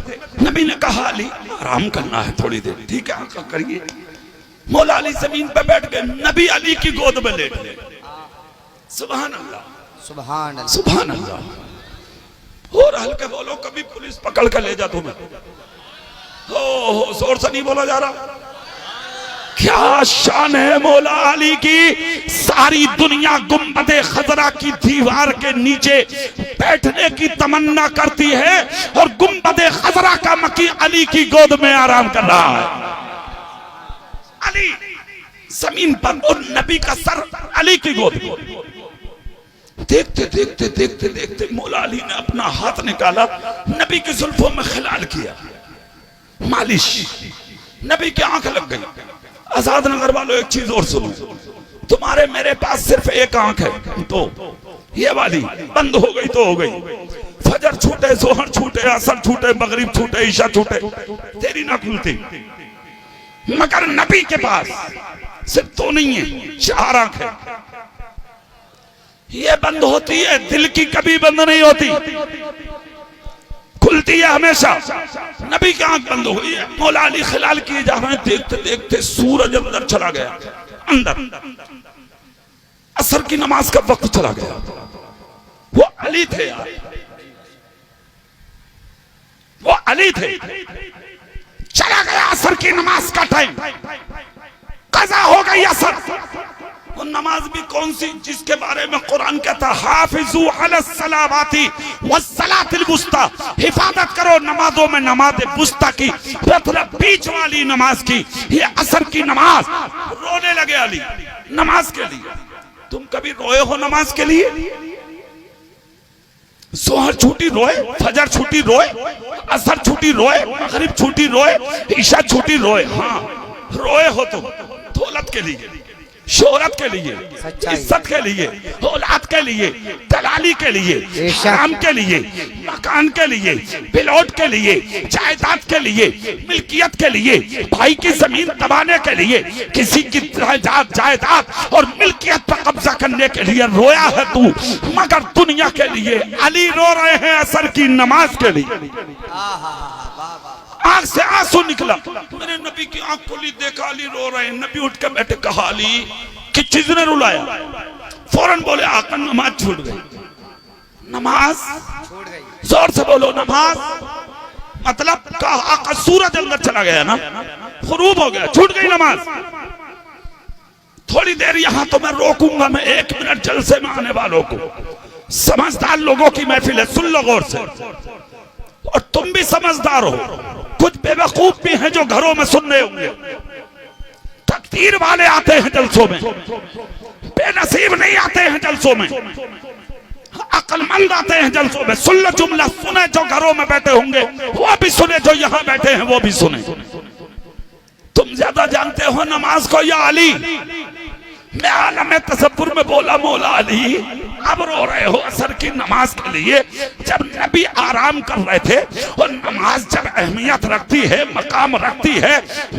नबी ने कहा अली आराम करना है थोड़ी देर, ठीक है आका करिए। मौला अली जमीन पे बैठ गए, नबी अली की गोद में लेट गए। सुभान अल्लाह, सुभान अल्लाह, सुभान अल्लाह। और हल्के बोलो, कभी पुलिस पकड़ कर ले जा तुम्हें। हो जोर से नहीं बोला जा रहा। क्या शान है मौला अली की, सारी दुनिया गुंबदे खजरा की दीवार के नीचे बैठने की तमन्ना करती है और गुंबदे खजरा का मकी अली की गोद में आराम कर रहा है। अली जमीन पर और नबी का सर अली की गोद में। देखते देखते देखते देखते मौला अली ने अपना हाथ निकाला, नबी की जुल्फों में खिलाल किया, मालिश, नबी की आंख लग गई। आजाद नगर वालों एक चीज और सुनो, तुम्हारे मेरे पास सिर्फ एक आंख है, तो ये वाली बंद हो गई तो हो गई, फजर छूटे, जोहर छूटे, असर छूटे, मगरिब छूटे, ईशा छूटे, तेरी ना खुलती। मगर नबी के पास सिर्फ तो नहीं है, 4 आंख है। ये बंद होती है, दिल की कभी बंद नहीं होती, खुलती है हमेशा। नबी की आंख बंद हो गई है, मौला अली खिलाल किए जा रहे हैं। देखते देखते सूरज अंदर चला गया, अंदर असर की नमाज का वक्त चला गया। वो अली थे यार, वो अली थे। चला गया असर की नमाज का टाइम, कज़ा हो गई असर। वो नमाज भी कौन सी जिसके बारे में कुरान कहता है हाफिजू अलस सलावाती वस्सलातिल वुस्ता, हिफाजत करो नमाजों में, नमाज वुस्ता की, मतलब बीच वाली नमाज की। ये असर की नमाज। रोने लगे अली नमाज के लिए। तुम कभी रोए हो नमाज के लिए? जोहर छूटी रोए, फजर छूटी रोए, असर छूटी रोए, मगरिब छूटी रोए, ईशा छूटी रोए। हाँ रोए हो तुम दौलत के लिए, शोहरत के लिए, इज्जत के लिए, औलाद के लिए, दलाली के लिए, हराम के लिए, मकान के लिए, बिलौट के लिए, जायदाद के लिए, मिल्कियत के लिए, भाई की जमीन दबाने के लिए, किसी की जायदाद और मिल्कियत पर कब्जा करने के लिए रोया है तू। मगर दुनिया के लिए अली रो रहे हैं असर की नमाज के लिए। आंख से आंसू निकला, मैंने नबी की आंख खोली, देखा अली रो रहे हैं। नबी उठ के बैठे, कहा अली किस चीज ने रुलाया? फौरन बोले आका नमाज छूट गई। नमाज जोर से बोलो, नमाज मतलब आका सूरज अंदर चला गया ना, ग़ुरूब हो गया, छूट गई नमाज। थोड़ी देर यहां तो मैं रोकूंगा, मैं 1 मिनट जलसे में आने वालों को, समझदार लोगों की महफिल है, सुन लो गौर से। और तुम भी समझदार हो, कुछ बेवकूफ भी हैं जो घरों में सुन रहे होंगे। तकदीर वाले आते हैं जलसों में, बेनसीब नहीं आते हैं जलसों में। अक्लमंद आते हैं जलसों में, सुन लो जुमला, सुने जो घरों में बैठे होंगे वो भी सुने, जो यहाँ बैठे हैं वो भी सुने। तुम ज्यादा जानते हो नमाज को या अली? मैं आलम तसव्वुर में बोला मौला अली, अब रो रहे हो असर की नमाज के लिए। जब नबी आराम कर रहे थे, और नमाज जब अहमियत रखती है, मकाम रखती है,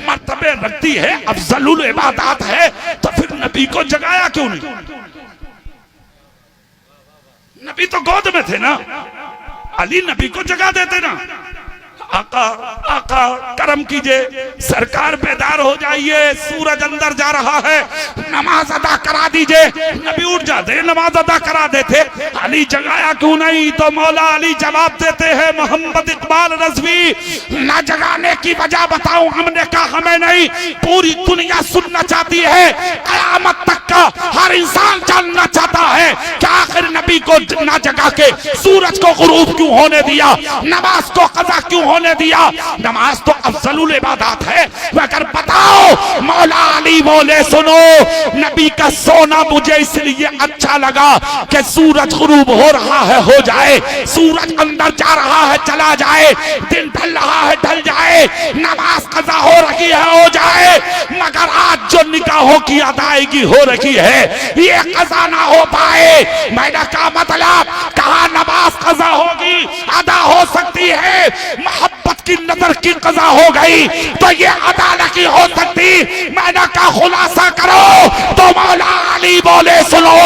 मर्तबे रखती है, अफजलुल इबादत है, तो फिर नबी को जगाया क्यों नहीं? नबी तो गोद में थे ना, अली नबी को जगा देते ना। आका आका करम कीजिए, सरकार बेदार हो जाइए, सूरज अंदर जा रहा है, नमाज अदा करा दीजिए। नबी उठ जाते, नमाज अदा करा देते, अली जगाया क्यों नहीं? तो मौला अली जवाब देते हैं, मोहम्मद इकबाल रज़वी, न जगाने की वजह बताऊं? हमने कहा हमें नहीं, पूरी दुनिया सुनना चाहती है, कयामत तक का हर इंसान जानना चाहता है कि आखिर नबी को न जगा के सूरज को गुरूब क्यों होने दिया, नमाज को कज़ा क्यों होने दिया? नमाज तो अफजलुल इबादत है। मगर बताओ, मौला अली बोले सुनो, नबी का सोना मुझे इसलिए अच्छा लगा कि सूरज गुरूब हो रहा है, हो जाए, सूरज अंदर जा रहा है, चला जाए, दिन ढल रहा है, ढल जाए, नमाज कज़ा हो रही है, हो जाए, मगर आज जो निकाहों की अदायगी हो रही है ये कज़ा ना हो पाए। मैंने कहा मतलब कहा नमाज कज़ा होगी, अदा हो सकती है, मोहब्बत की नजर की कज़ा हो गई तो ये अदा नहीं हो सकती। मैंने कहा खुलासा करो, तो मौला अली बोले सुनो,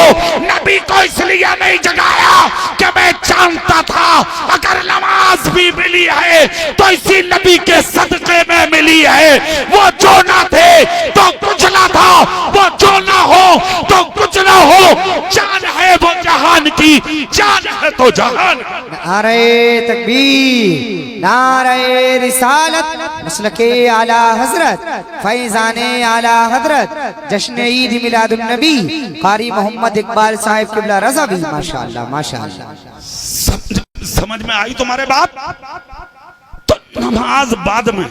नबी को इसलिए नहीं जगाया कि मैं जानता था अगर नमाज भी मिली है तो इसी नबी के सदके में मिली है। वो जो ना थे तो कुछ ना था, वो जो ना हो तो कुछ ना हो, जान है वो जहान की, जान है तो जहान। नारे तकबीर, नारे रिसालत, मसलके आला हजरत, फैजाने आला हजरत, जश्न ईद मिलादुन नबी कारी मोहम्मद इकबाल साहिब किबला रज़वी। माशाअल्लाह माशाअल्लाह। समझ में आई तुम्हारे बात? तो नमाज बाद में,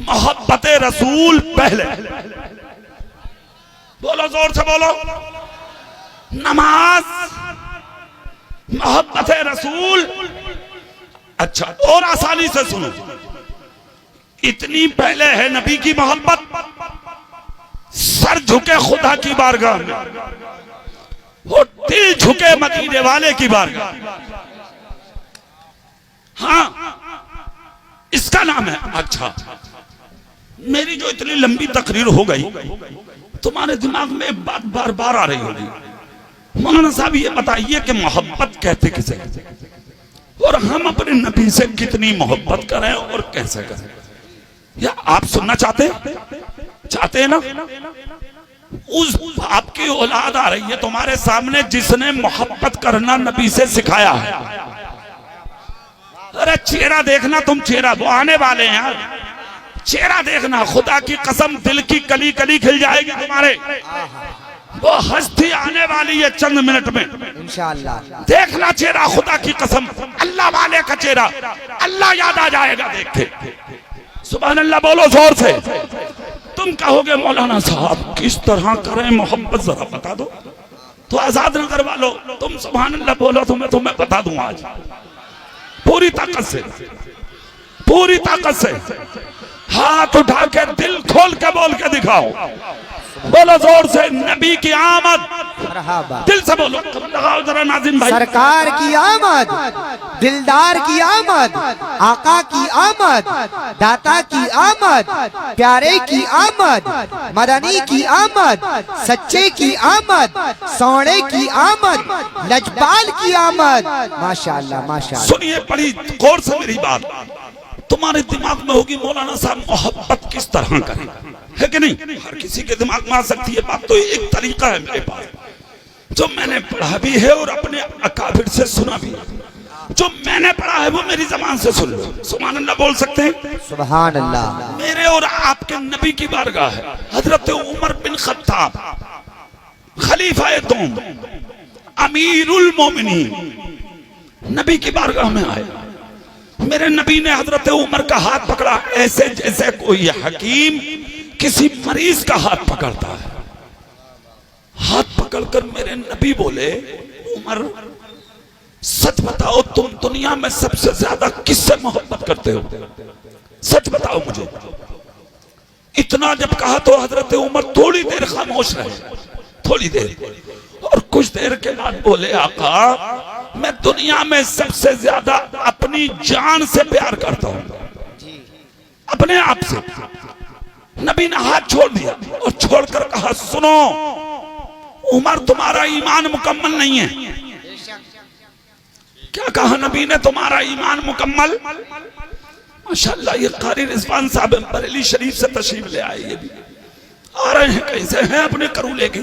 मोहब्बत रसूल पहले। बोलो जोर से बोलो, नमाज मोहब्बत रसूल। अच्छा, और आसानी से सुनो, इतनी पहले है नबी की मोहब्बत, सर झुके खुदा की बारगाह में, और दिल झुके मदीने वाले की बारगाह। हाँ, इसका नाम है। अच्छा, मेरी जो इतनी लंबी तकरीर हो गई, तुम्हारे दिमाग में एक बात बार बार आ रही होगी, मौलाना साहब ये बताइए कि मोहब्बत कहते किसे, और हम अपने नबी से कितनी मोहब्बत करें और कैसे करें? या आप सुनना चाहते हैं ना? उस आपकी औलाद आ रही है तुम्हारे सामने जिसने मोहब्बत करना नबी से सिखाया है। अरे चेहरा देखना, तुम चेहरा, वो आने वाले हैं यार, चेहरा देखना, खुदा की कसम दिल की कली कली खिल जाएगी तुम्हारे। वो हस्ती आने वाली है चंद मिनट में इंशाअल्लाह। देखना चेहरा, खुदा की कसम, अल्लाह वाले का चेहरा, अल्लाह याद आ जाएगा देख के। सुभान अल्लाह बोलो जोर से। तुम कहोगे मौलाना साहब किस तरह करें मोहब्बत, जरा बता दो। तो आजाद नगर वालों, तुम सुभान अल्लाह बोलो तो मैं तुम्हें बता दूं आज पूरी ताकत से, पूरी ताकत से। हाथ उठा के दिल खोल के बोल के दिखाओ, बोलो जोर से, नबी की आमद, दिल से बोलो, लगाओ जरा नाज़िम भाई। सरकार की आमद, दिलदार की आमद, आका की आमद, दाता की आमद, प्यारे की आमद, मदनी की आमद, सच्चे की आमद, सोने की आमद, लजपाल की आमद। माशाअल्लाह माशाअल्लाह। सुनिए बड़ी गौर से मेरी बात, तुम्हारे दिमाग में होगी मौलाना साहब मोहब्बत किस तरह करें, है कि नहीं? हर किसी के दिमाग में आ सकती है बात। तो एक तरीका है मेरे पास, जो मैंने पढ़ा भी है और अपने अकाबिर से सुना भी है। जो मैंने पढ़ा है वो मेरी जबान से सुन लो। सुभान अल्लाह बोल सकते हैं? सुभान अल्लाह। मेरे और आपके नबी की बारगाह है। हजरत उमर बिन खत्ताब खलीफा दोम अमीरुल मोमिनीन नबी की बारगाह में आए। मेरे नबी ने हजरत उमर का हाथ पकड़ा, ऐसे जैसे कोई हकीम किसी मरीज का हाथ पकड़ता है। हाथ पकड़कर मेरे नबी बोले, उमर सच बताओ तुम दुनिया में सबसे ज्यादा किससे मोहब्बत करते हो? सच बताओ मुझे। इतना जब कहा तो हजरत उमर थोड़ी देर खामोश रहे, थोड़ी देर, और कुछ देर के बाद बोले आका मैं दुनिया में सबसे ज्यादा अपनी जान से प्यार करता हूं, अपने आप से। नबी ने हाथ छोड़ दिया और छोड़कर कहा सुनो उमर तुम्हारा ईमान मुकम्मल नहीं है। क्या कहा नबी ने? तुम्हारा ईमान मुकम्मल। माशाअल्लाह ये कारी रिजवान साहब बरेली शरीफ से तशरीफ ले आए, ये भी आ रहे हैं, कैसे हैं अपने करूले के,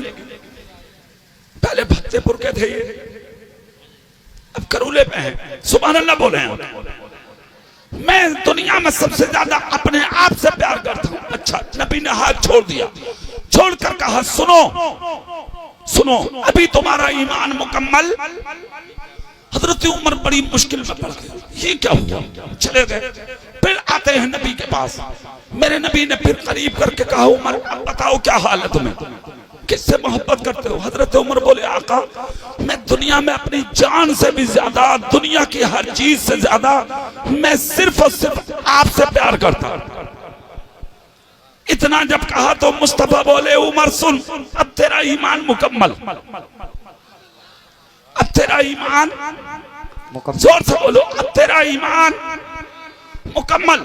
पहले फतेहपुर के थे ये, अब करूले पे हैं। सुभान अल्लाह बोले हैं मैं दुनिया में सबसे ज्यादा अपने आप से प्यार करता हूं। अच्छा, नबी ने हाथ छोड़ दिया, छोड़कर कहा सुनो सुनो अभी तुम्हारा ईमान मुकम्मल। हजरत उमर बड़ी मुश्किल में पड़ गए, ये क्या हुआ? चले गए। फिर आते हैं नबी के पास, मेरे नबी ने फिर करीब करके कहा उमर अब बताओ क्या हाल है तुम्हें, किससे मोहब्बत करते हो? हजरत उमर बोले आका मैं दुनिया में अपनी जान से भी ज्यादा, दुनिया की हर चीज से ज्यादा मैं सिर्फ और सिर्फ आपसे प्यार करता हूं। इतना जब कहा तो मुस्तफा बोले उमर सुन अब तेरा ईमान मुकम्मल, अब तेरा ईमान, जोर से बोलो अब तेरा ईमान मुकम्मल।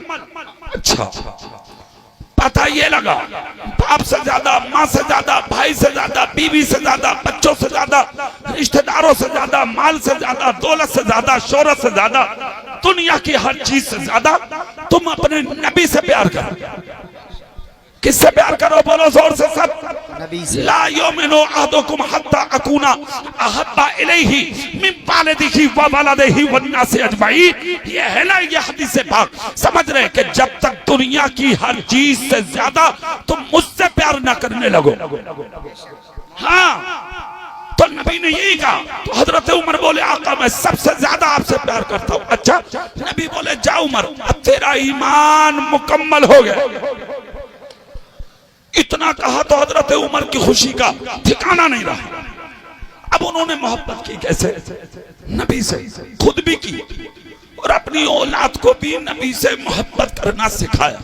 अच्छा, पता ये लगा बाप से ज्यादा, माँ से ज्यादा, भाई से ज्यादा, बीवी से ज्यादा, बच्चों से ज्यादा, रिश्तेदारों से ज्यादा, माल से ज्यादा, दौलत से ज्यादा, शोहरत से ज्यादा, दुनिया की हर चीज से ज्यादा तुम अपने नबी से प्यार करो। किससे प्यार करो? बोलो जोर से सब। नबी से। ला युमिनु अहदुकुम हत्ता अकूना अहब्बा इलैहि मिन वालिदिही व वलदिही वन्नासि अजमईन। ये है ना ये हदीस पाक, समझ रहे कि जब तक दुनिया की हर चीज से ज्यादा तुम मुझसे प्यार ना करने लगो। हाँ, तो नबी ने यही कहा। तो हजरत उमर बोले आका मैं सबसे ज्यादा आपसे प्यार करता हूं। अच्छा, नबी बोले जा उमर अब तेरा ईमान मुकम्मल हो गया। इतना कहा तो हजरत उमर की खुशी का ठिकाना नहीं रहा। अब उन्होंने मोहब्बत की कैसे? नबी से, खुद भी की और अपनी औलाद को भी नबी से मोहब्बत करना सिखाया।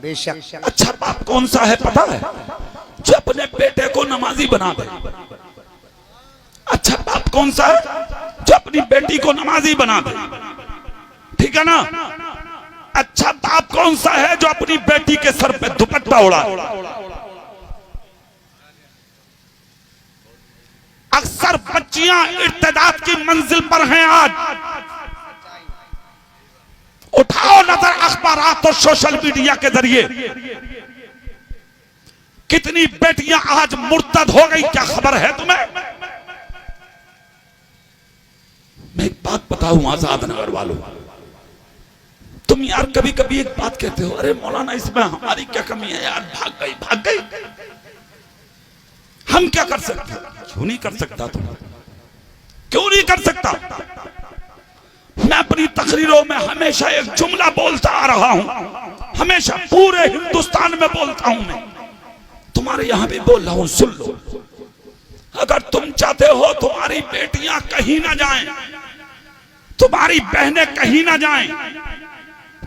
बेशक। अच्छा बाप कौन सा है पता है? जो अपने बेटे को नमाजी बना दे। अच्छा बाप कौन सा है? जो अपनी बेटी को नमाजी बना दे, ठीक है ना? अच्छा बाप कौन सा है जो अपनी बेटी के सर पे दुपट्टा उड़ाए? अक्सर बच्चियां इर्तिदाद की मंजिल पर हैं आज। उठाओ नजर अखबारात और सोशल मीडिया के जरिए, कितनी बेटियां आज मुर्तद हो गई, क्या खबर है तुम्हें? मैं एक बात बताऊं आजाद नगर वालों, तुम यार कभी कभी एक बात कहते हो अरे मौलाना इसमें हमारी क्या कमी है यार, भाग गई। हम क्या कर सकते? क्यों नहीं कर सकता? तुम क्यों नहीं कर सकता? मैं अपनी तकरीरों में हमेशा एक जुमला बोलता आ रहा हूं, हमेशा पूरे हिंदुस्तान में बोलता हूं, मैं तुम्हारे यहां भी बोल रहा हूं, सुन लो। अगर तुम चाहते हो तुम्हारी बेटियां कहीं ना जाएं, तुम्हारी बहनें कहीं ना जाएं,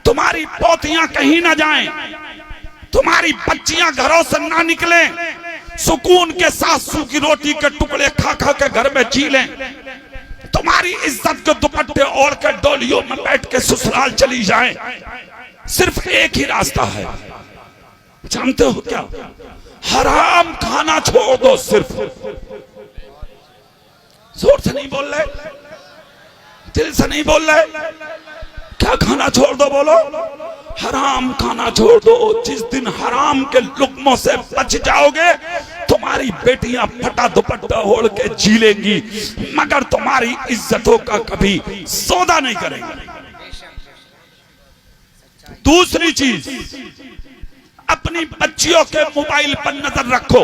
तुम्हारी पोतियां कहीं ना जाएं, तुम्हारी बच्चियां घरों से ना निकलें, सुकून के साथ सूखी रोटी के टुकड़े खा खा के घर में जी लें, तुम्हारी इज्जत के दुपट्टे ओढ़ के डोलियों में बैठ के ससुराल चली जाएं, सिर्फ एक ही रास्ता है, जानते हो क्या? हराम खाना छोड़ दो। सिर्फ जोर से नहीं बोल रहे, दिल से नहीं बोल रहे, क्या खाना छोड़ दो? बोलो हराम खाना छोड़ दो। जिस दिन हराम के लुक्मों से बच जाओगे तुम्हारी बेटियां फटा दुपट्टा ओढ़ के जी लेंगी, मगर तुम्हारी इज्जतों का कभी सौदा नहीं करेंगी। दूसरी चीज, अपनी बच्चियों के मोबाइल पर नजर रखो,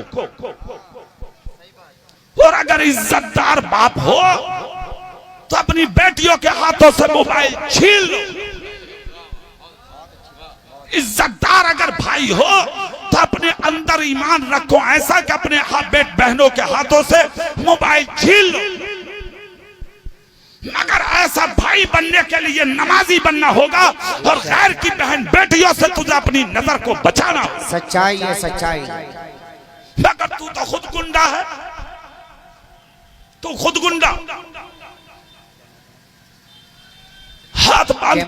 और अगर इज्जतदार बाप हो तो अपनी बेटियों के हाथों से मोबाइल छीन लो। इज्जतदार अगर भाई हो तो अपने अंदर ईमान रखो ऐसा कि अपने बहनों के हाथों से मोबाइल छीन लो। मगर ऐसा भाई बनने के लिए नमाजी बनना होगा और गैर की बहन बेटियों से तुझे अपनी नजर को बचाना होगा। सच्चाई है, सच्चाई। मगर तू तो खुद गुंडा है, तू खुद गुंडा, हाथ बांध